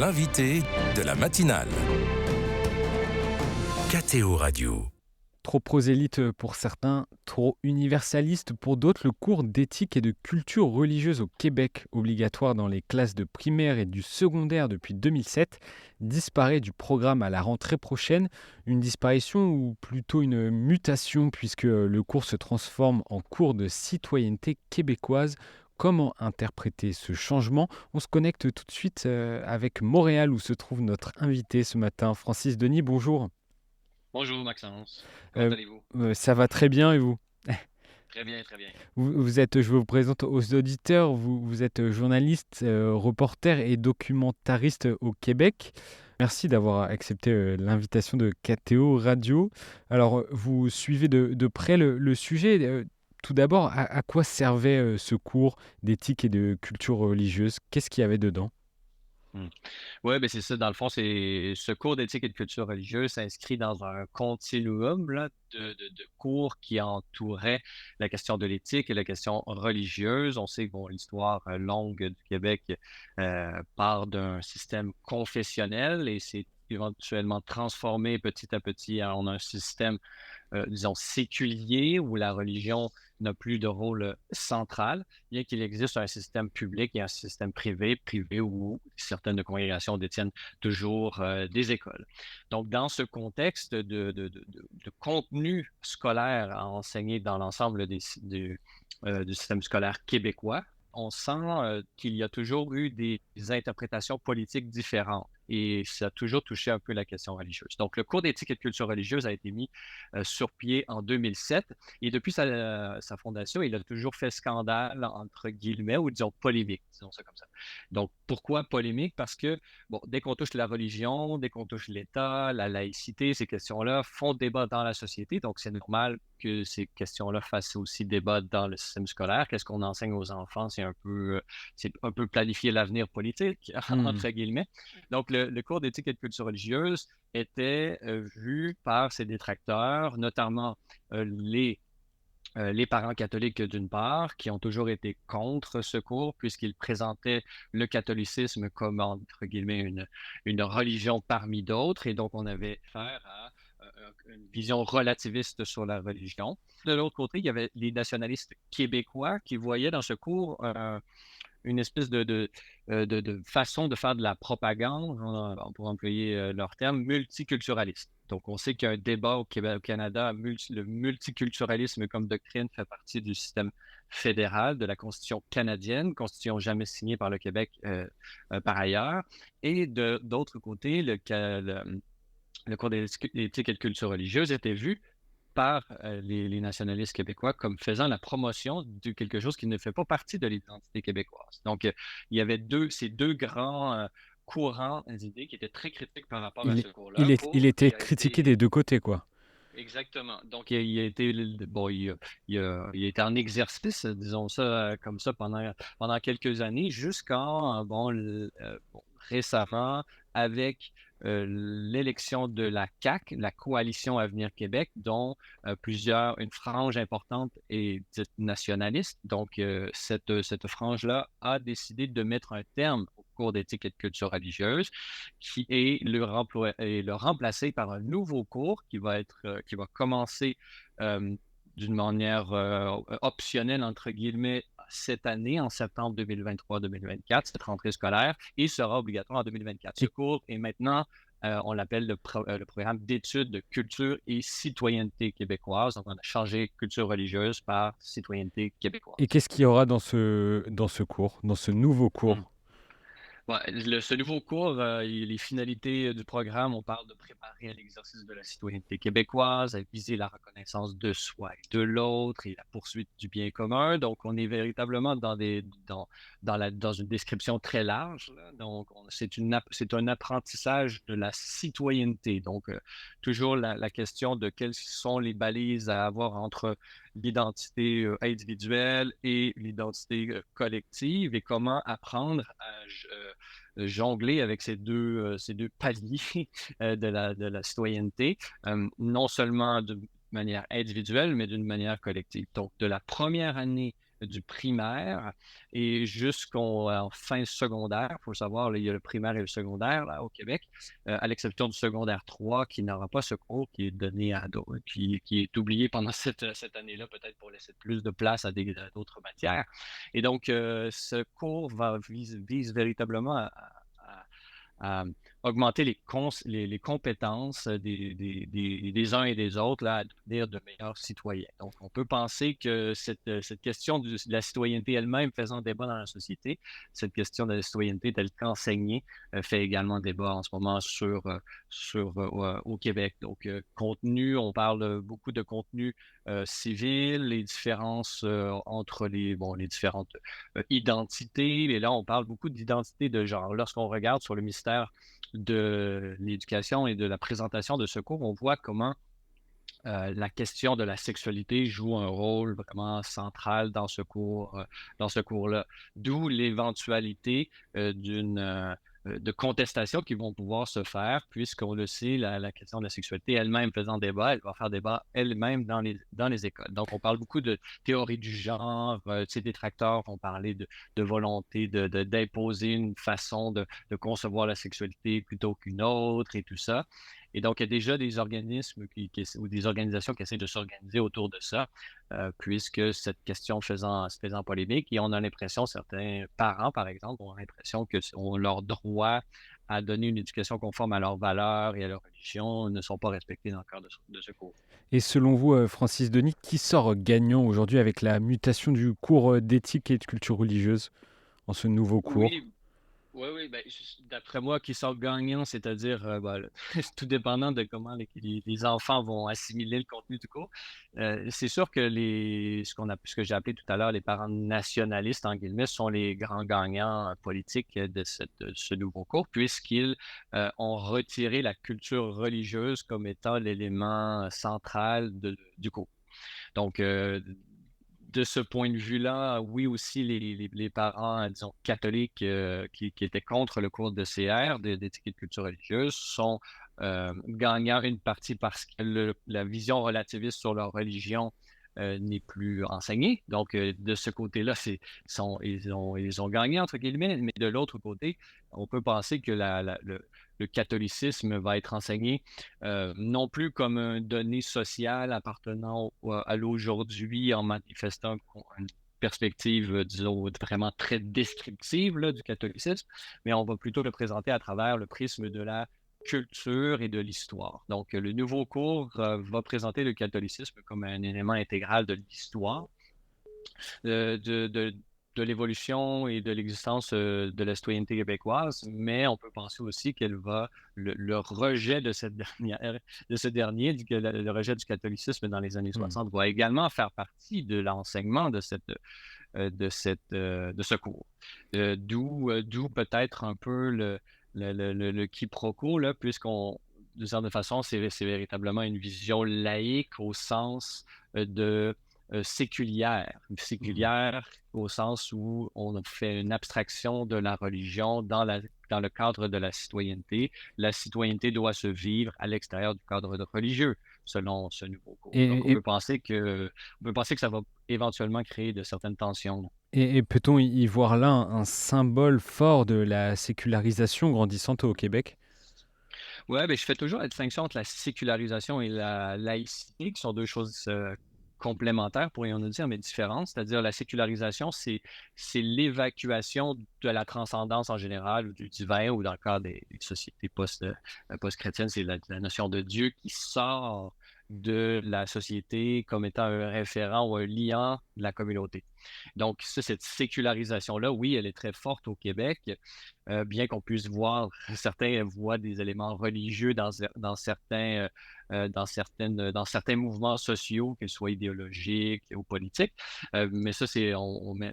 l'invité de la matinale. KTO Radio. Trop prosélyte pour certains, trop universaliste pour d'autres, le cours d'éthique et de culture religieuse au Québec, obligatoire dans les classes de primaire et du secondaire depuis 2007, disparaît du programme à la rentrée prochaine. Une disparition ou plutôt une mutation puisque le cours se transforme en cours de citoyenneté québécoise. Comment interpréter ce changement? On se connecte tout de suite avec Montréal où se trouve notre invité ce matin, Francis Denis. Bonjour. Bonjour Maxence, comment Euh, allez-vous? Ça va très bien et vous? Très bien, très bien. Vous êtes, je vous présente aux auditeurs, vous êtes journaliste, reporter et documentariste au Québec. Merci d'avoir accepté l'invitation de KTO Radio. Alors, vous suivez de près le sujet. Tout d'abord, à quoi servait ce cours d'éthique et de culture religieuse? Qu'est-ce qu'il y avait dedans? Oui, ben c'est ça. Dans le fond, c'est ce cours d'éthique et de culture religieuse s'inscrit dans un continuum là, de cours qui entouraient la question de l'éthique et la question religieuse. On sait que bon, l'histoire longue du Québec part d'un système confessionnel et s'est éventuellement transformé petit à petit en un système disons, séculier où la religion n'a plus de rôle central, bien qu'il existe un système public et un système privé où certaines congrégations détiennent toujours des écoles. Donc, dans ce contexte de contenu scolaire à enseigner dans l'ensemble du système scolaire québécois, on sent qu'il y a toujours eu des interprétations politiques différentes et ça a toujours touché un peu la question religieuse. Donc, le cours d'éthique et de culture religieuse a été mis sur pied en 2007 et depuis sa fondation, il a toujours fait scandale, entre guillemets, ou disons polémique, disons ça comme ça. Donc, pourquoi polémique? Parce que, bon, dès qu'on touche la religion, dès qu'on touche l'État, la laïcité, ces questions-là font débat dans la société, donc c'est normal que ces questions-là fassent aussi débat dans le système scolaire. Qu'est-ce qu'on enseigne aux enfants? C'est un peu planifier l'avenir politique, Hmm. entre guillemets. Donc, le cours d'éthique et de culture religieuse était vu par ses détracteurs, notamment les parents catholiques d'une part, qui ont toujours été contre ce cours, puisqu'ils présentaient le catholicisme comme, entre guillemets, une religion parmi d'autres, et donc on avait affaire à une vision relativiste sur la religion. De l'autre côté, il y avait les nationalistes québécois qui voyaient dans ce cours une espèce de façon de faire de la propagande, on pourrait employer leur terme, multiculturaliste. Donc, on sait qu'il y a un débat au Québec, au Canada, le multiculturalisme comme doctrine fait partie du système fédéral de la Constitution canadienne, constitution jamais signée par le Québec par ailleurs. Et d'autre côté, le cours d'éthique et de culture religieuse était vu par les nationalistes québécois comme faisant la promotion de quelque chose qui ne fait pas partie de l'identité québécoise. Donc, il y avait ces deux grands courants d'idées qui étaient très critiques par rapport à Il, ce cours-là il pour était des critiqué restés des deux côtés, quoi. exactement. Donc, il a été, bon, il a été en exercice, disons ça comme ça, pendant quelques années, jusqu'en, bon, récemment, avec l'élection de la CAQ, la Coalition Avenir Québec, dont une frange importante est dite nationaliste. Donc, cette frange-là a décidé de mettre un terme au cours d'éthique et de culture religieuse et le remplacer par un nouveau cours qui va commencer euh, d'une manière optionnelle, entre guillemets, cette année, en septembre 2023-2024, cette rentrée scolaire, et sera obligatoire en 2024. Ce Et, cours est maintenant, on l'appelle le programme d'études de culture et citoyenneté québécoise. Donc, on a changé culture religieuse par citoyenneté et québécoise. qu'est-ce qu'il y aura dans ce cours, dans ce nouveau Hmm. cours? Ouais, ce nouveau cours, les finalités du programme, on parle de préparer à l'exercice de la citoyenneté québécoise, à viser la reconnaissance de soi et de l'autre et la poursuite du bien commun. Donc, on est véritablement dans une description très large, là. Donc, c'est un apprentissage de la citoyenneté. Donc, toujours la question de quelles sont les balises à avoir entre l'identité individuelle et l'identité collective et comment apprendre à jongler avec ces deux paliers de la citoyenneté, non seulement de manière individuelle, mais d'une manière collective. Donc, de la première année du primaire et jusqu'en fin secondaire. Il faut savoir, là, il y a le primaire et le secondaire là, au Québec, à l'exception du secondaire 3 qui n'aura pas ce cours, qui est donné qui est oublié pendant cette année-là, peut-être pour laisser plus de place à d'autres matières. Et donc, ce cours vise véritablement à augmenter les compétences des uns et des autres là, à devenir de meilleurs citoyens. Donc, on peut penser que cette question de la citoyenneté elle-même faisant débat dans la société, cette question de la citoyenneté telle qu'enseignée fait également débat en ce moment au Québec. Donc, contenu, on parle beaucoup de contenu civil, les différences entre les différentes identité, et là, on parle beaucoup d'identité de genre. Lorsqu'on regarde sur le mystère de l'éducation et de la présentation de ce cours, on voit comment la question de la sexualité joue un rôle vraiment central dans ce cours-là. D'où l'éventualité de contestation qui vont pouvoir se faire, puisqu'on le sait, la question de la sexualité elle-même faisant débat, elle va faire débat elle-même dans les écoles. Donc, on parle beaucoup de théorie du genre. Ces détracteurs vont parler de volonté d'imposer une façon de concevoir la sexualité plutôt qu'une autre et tout ça. Et donc, il y a déjà des organismes ou des organisations qui essaient de s'organiser autour de ça, puisque cette question faisant polémique, et on a l'impression, certains parents, par exemple, ont l'impression que leur droit à donner une éducation conforme à leurs valeurs et à leur religion ne sont pas respectés dans le cadre de ce cours. Et selon vous, Francis Denis, qui sort gagnant aujourd'hui avec la mutation du cours d'éthique et de culture religieuse en ce nouveau cours? Oui, oui, oui, ben, d'après moi, qui sort gagnant, c'est-à-dire, tout dépendant de comment les enfants vont assimiler le contenu du cours. C'est sûr que ce que j'ai appelé tout à l'heure les parents nationalistes, en guillemets, sont les grands gagnants politiques de ce nouveau cours, puisqu'ils ont retiré la culture religieuse comme étant l'élément central du cours. Donc, de ce point de vue-là, oui aussi, les parents, disons, catholiques qui étaient contre le cours de CR, d'éthique et de culture religieuse, sont gagnants une partie parce que la vision relativiste sur leur religion n'est plus enseignée. Donc, de ce côté-là, ils ont gagné, entre guillemets, mais de l'autre côté, on peut penser que le catholicisme va être enseigné non plus comme un donné social appartenant à l'aujourd'hui en manifestant une perspective, disons, vraiment très descriptive là, du catholicisme, mais on va plutôt le présenter à travers le prisme de la culture et de l'histoire. Donc, le nouveau cours va présenter le catholicisme comme un élément intégral de l'histoire, euh, de, de, de l'évolution et de l'existence de la citoyenneté québécoise, mais on peut penser aussi le rejet de ce dernier, le rejet du catholicisme dans les années Hmm. 60 va également faire partie de l'enseignement de ce cours. D'où peut-être un peu le quiproquo, là, d'une certaine façon, c'est véritablement une vision laïque au sens de séculière. Mhm. Séculière au sens où on fait une abstraction de la religion dans le cadre de la citoyenneté. La citoyenneté doit se vivre à l'extérieur du cadre religieux, selon ce nouveau cours. Donc, Et, on peut penser que ça va éventuellement créer de certaines tensions. et peut-on y voir là un symbole fort de la sécularisation grandissante au Québec? Ouais, ben, je fais toujours la distinction entre la sécularisation et la laïcité, qui sont deux choses complémentaires, pourrions-nous dire, mais différentes. C'est-à-dire la sécularisation, c'est l'évacuation de la transcendance en général, ou du divin, ou dans le cas des sociétés post-chrétiennes, c'est la notion de Dieu qui sort de la société comme étant un référent ou un liant de la communauté. Donc, cette sécularisation-là, oui, elle est très forte au Québec, bien qu'on puisse voir, certains voient des éléments religieux dans certains mouvements sociaux, qu'ils soient idéologiques ou politiques. Mais ça,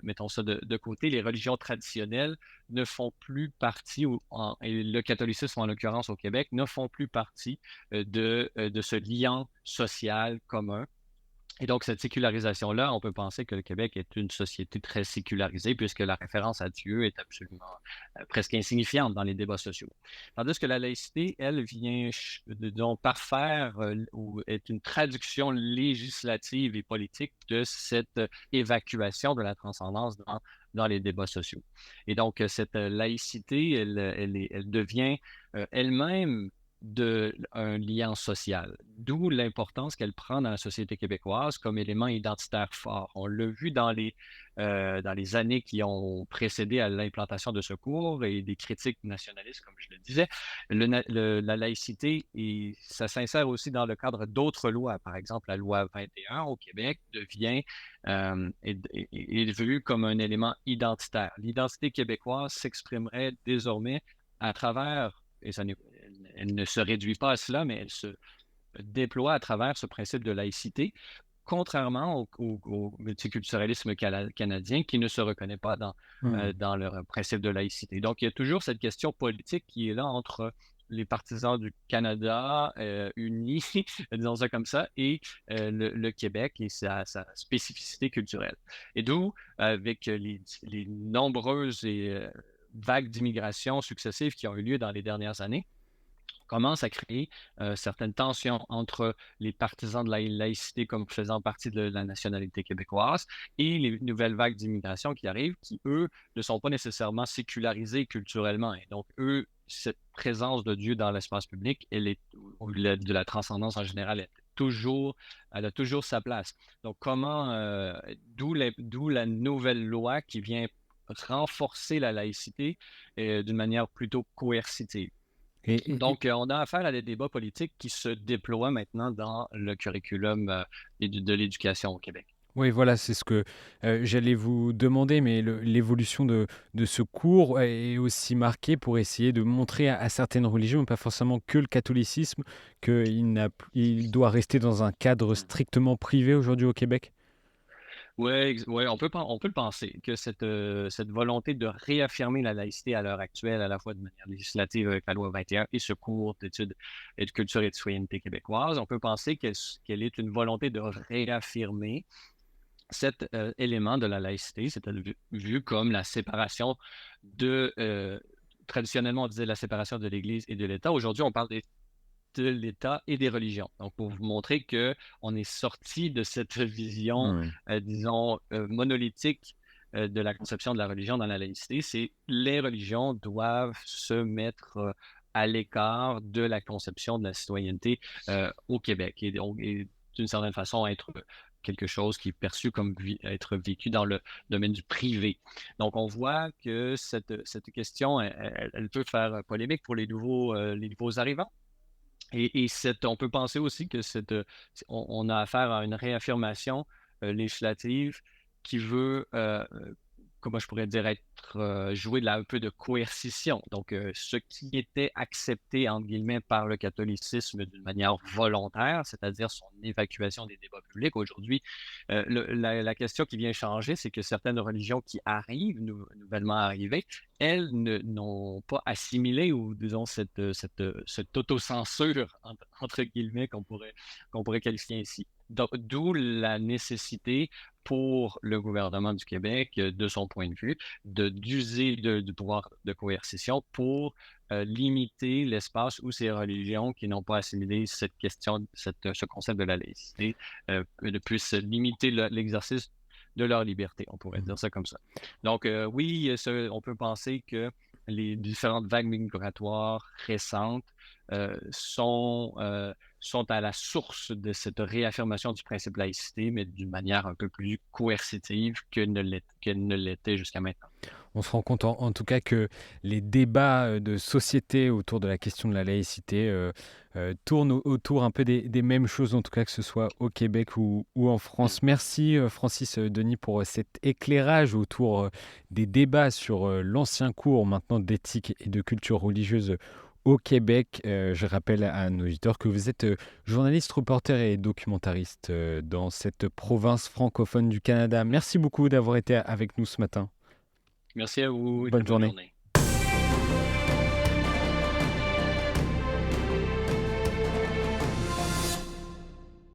mettons ça de côté. Les religions traditionnelles ne font plus partie, et le catholicisme en l'occurrence au Québec, ne font plus partie de ce lien social commun Et donc, cette sécularisation-là, on peut penser que le Québec est une société très sécularisée puisque la référence à Dieu est absolument presque insignifiante dans les débats sociaux. Tandis que la laïcité, elle, vient disons, parfaire ou est une traduction législative et politique de cette évacuation de la transcendance dans les débats sociaux. Et donc, cette laïcité, elle devient elle-même un lien social, d'où l'importance qu'elle prend dans la société québécoise comme élément identitaire fort. On l'a vu dans les années qui ont précédé à l'implantation de ce cours et des critiques nationalistes, comme je le disais. La laïcité, et ça s'insère aussi dans le cadre d'autres lois. Par exemple, la loi 21 au Québec est vue comme un élément identitaire. L'identité québécoise s'exprimerait désormais à travers, et elle ne se réduit pas à cela, mais elle se déploie à travers ce principe de laïcité, contrairement au multiculturalisme canadien qui ne se reconnaît pas dans leur principe de laïcité. Donc, il y a toujours cette question politique qui est là entre les partisans du Canada unis, disons ça comme ça, et le Québec et sa spécificité culturelle. Et d'où, avec les nombreuses vagues d'immigration successives qui ont eu lieu dans les dernières années, commence à créer certaines tensions entre les partisans de la laïcité comme faisant partie de la nationalité québécoise et les nouvelles vagues d'immigration qui arrivent, qui, eux, ne sont pas nécessairement sécularisés culturellement. Et donc, eux, cette présence de Dieu dans l'espace public, de la transcendance en général, elle a toujours sa place. Donc, d'où la nouvelle loi qui vient renforcer la laïcité d'une manière plutôt coercitive. Donc, on a affaire à des débats politiques qui se déploient maintenant dans le curriculum de l'éducation au Québec. Oui, voilà, c'est ce que j'allais vous demander, mais l'évolution de ce cours est aussi marquée pour essayer de montrer à certaines religions, pas forcément que le catholicisme, il doit rester dans un cadre strictement privé aujourd'hui au Québec. Oui, on peut le penser, que cette volonté de réaffirmer la laïcité à l'heure actuelle, à la fois de manière législative avec la loi 21 et ce cours d'études et de culture et de citoyenneté québécoise, on peut penser qu'elle est une volonté de réaffirmer cet élément de la laïcité, c'est-à-dire vu comme la séparation traditionnellement, on disait la séparation de l'Église et de l'État. Aujourd'hui, on parle de l'État et des religions. Donc, pour vous montrer qu'on est sorti de cette vision, disons, monolithique de la conception de la religion dans la laïcité, c'est les religions doivent se mettre à l'écart de la conception de la citoyenneté au Québec et d'une certaine façon être quelque chose qui est perçu comme être vécu dans le domaine du privé. Donc, on voit que cette question, elle peut faire polémique pour les nouveaux arrivants. Et on peut penser aussi que on a affaire à une réaffirmation législative qui veut, comment je pourrais dire, jouer un peu de coercition. Donc, ce qui était accepté, entre guillemets, par le catholicisme d'une manière volontaire, c'est-à-dire son évacuation des débats publics, aujourd'hui, la question qui vient changer, c'est que certaines religions qui arrivent, nouvellement arrivées, elles n'ont pas assimilé, ou disons, cette autocensure, entre guillemets, qu'on pourrait qualifier ainsi. D'où la nécessité pour le gouvernement du Québec, de son point de vue, d'user du pouvoir de coercition pour limiter l'espace où ces religions qui n'ont pas assimilé cette question, ce concept de la laïcité, puissent limiter l'exercice de leur liberté, on pourrait dire ça comme ça. Donc, oui, on peut penser que les différentes vagues migratoires récentes sont à la source de cette réaffirmation du principe de laïcité, mais d'une manière un peu plus coercitive qu'elle ne l'était jusqu'à maintenant. On se rend compte en tout cas que les débats de société autour de la question de la laïcité tournent autour un peu des mêmes choses, en tout cas que ce soit au Québec ou en France. Merci Francis Denis pour cet éclairage autour des débats sur l'ancien cours maintenant d'éthique et de culture religieuse au Québec. Je rappelle à nos auditeurs que vous êtes journaliste, reporter et documentariste dans cette province francophone du Canada. Merci beaucoup d'avoir été avec nous ce matin. Merci à vous. Bonne journée.